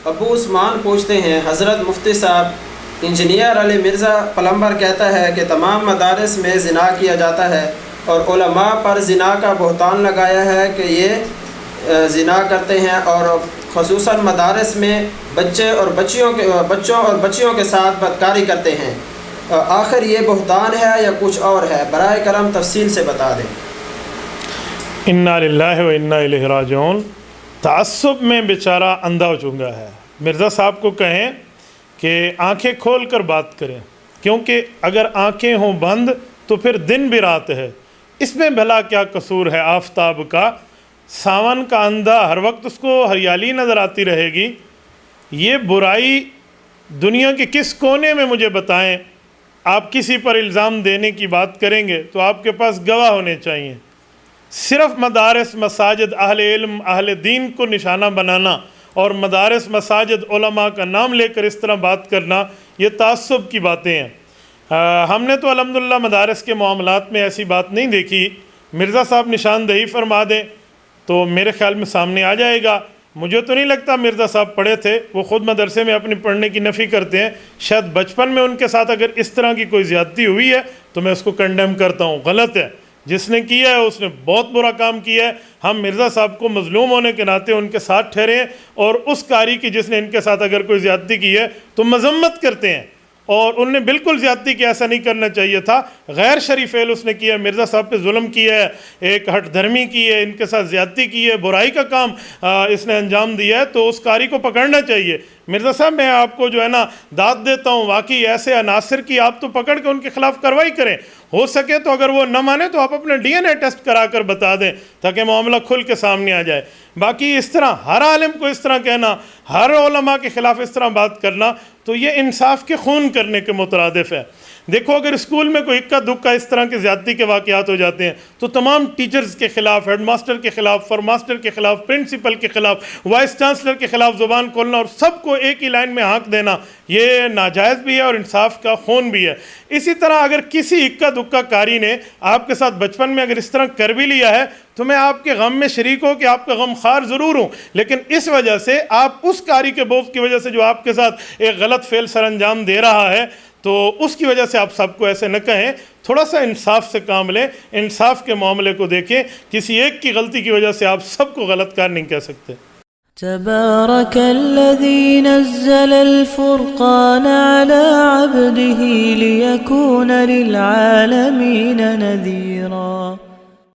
ابو عثمان پوچھتے ہیں، حضرت مفتی صاحب، انجینئر علی مرزا پلمبر کہتا ہے کہ تمام مدارس میں زنا کیا جاتا ہے اور علماء پر زنا کا بہتان لگایا ہے کہ یہ زنا کرتے ہیں اور خصوصاً مدارس میں بچوں اور بچیوں کے ساتھ بدکاری کرتے ہیں۔ آخر یہ بہتان ہے یا کچھ اور ہے؟ برائے کرم تفصیل سے بتا دیں۔ انا للہ و انا الیہ راجعون۔ تعصب میں بیچارہ اندھا ہو چکا ہے۔ مرزا صاحب کو کہیں کہ آنکھیں کھول کر بات کریں، کیونکہ اگر آنکھیں ہوں بند تو پھر دن بھی رات ہے۔ اس میں بھلا کیا قصور ہے آفتاب کا؟ ساون کا اندھا ہر وقت اس کو ہریالی نظر آتی رہے گی۔ یہ برائی دنیا کے کس کونے میں مجھے بتائیں؟ آپ کسی پر الزام دینے کی بات کریں گے تو آپ کے پاس گواہ ہونے چاہیے۔ صرف مدارس مساجد اہل علم اہل دین کو نشانہ بنانا اور مدارس مساجد علماء کا نام لے کر اس طرح بات کرنا، یہ تعصب کی باتیں ہیں۔ ہم نے تو الحمدللہ مدارس کے معاملات میں ایسی بات نہیں دیکھی۔ مرزا صاحب نشاندہی فرما دیں تو میرے خیال میں سامنے آ جائے گا۔ مجھے تو نہیں لگتا مرزا صاحب پڑھے تھے، وہ خود مدرسے میں اپنی پڑھنے کی نفی کرتے ہیں۔ شاید بچپن میں ان کے ساتھ اگر اس طرح کی کوئی زیادتی ہوئی ہے تو میں اس کو کنڈیم کرتا ہوں، غلط ہے۔ جس نے کیا ہے اس نے بہت برا کام کیا ہے۔ ہم مرزا صاحب کو مظلوم ہونے کے ناطے ان کے ساتھ ٹھہرے ہیں، اور اس قاری کی جس نے ان کے ساتھ اگر کوئی زیادتی کی ہے تو مذمت کرتے ہیں، اور ان نے بالکل زیادتی کی، ایسا نہیں کرنا چاہیے تھا۔ غیر شرعی فعل اس نے کیا ہے، مرزا صاحب پہ ظلم کیا ہے، ایک ہٹ دھرمی کی ہے، ان کے ساتھ زیادتی کی ہے، برائی کا کام اس نے انجام دیا ہے، تو اس قاری کو پکڑنا چاہیے۔ مرزا صاحب میں آپ کو جو ہے نا داد دیتا ہوں، واقعی ایسے عناصر کی آپ تو پکڑ کے ان کے خلاف کارروائی کریں۔ ہو سکے تو اگر وہ نہ مانے تو آپ اپنے ڈی این اے ٹیسٹ کرا کر بتا دیں تاکہ معاملہ کھل کے سامنے آ جائے۔ باقی اس طرح ہر عالم کو اس طرح کہنا، ہر علماء کے خلاف اس طرح بات کرنا، تو یہ انصاف کے خون کرنے کے مترادف ہے۔ دیکھو اگر اسکول میں کوئی اکا دکا اس طرح کے زیادتی کے واقعات ہو جاتے ہیں تو تمام ٹیچرز کے خلاف، ہیڈ ماسٹر کے خلاف، فار ماسٹر کے خلاف، پرنسپل کے خلاف، وائس چانسلر کے خلاف زبان کھولنا اور سب کو ایک ہی لائن میں ہانک دینا، یہ ناجائز بھی ہے اور انصاف کا خون بھی ہے۔ اسی طرح اگر کسی اکا دکا کاری نے آپ کے ساتھ بچپن میں اگر اس طرح کر بھی لیا ہے تو میں آپ کے غم میں شریک ہوں کہ آپ کا غم خار ضرور ہوں، لیکن اس وجہ سے آپ اس کاری کے بوجھ کی وجہ سے جو آپ کے ساتھ ایک غلط فعل سر انجام دے رہا ہے تو اس کی وجہ سے آپ سب کو ایسے نہ کہیں۔ تھوڑا سا انصاف سے کام لیں، انصاف کے معاملے کو دیکھیں۔ کسی ایک کی غلطی کی وجہ سے آپ سب کو غلط کار نہیں کہہ سکتے۔ تبارك الذي نزل الفرقان على عبده ليكون للعالمين نذيرا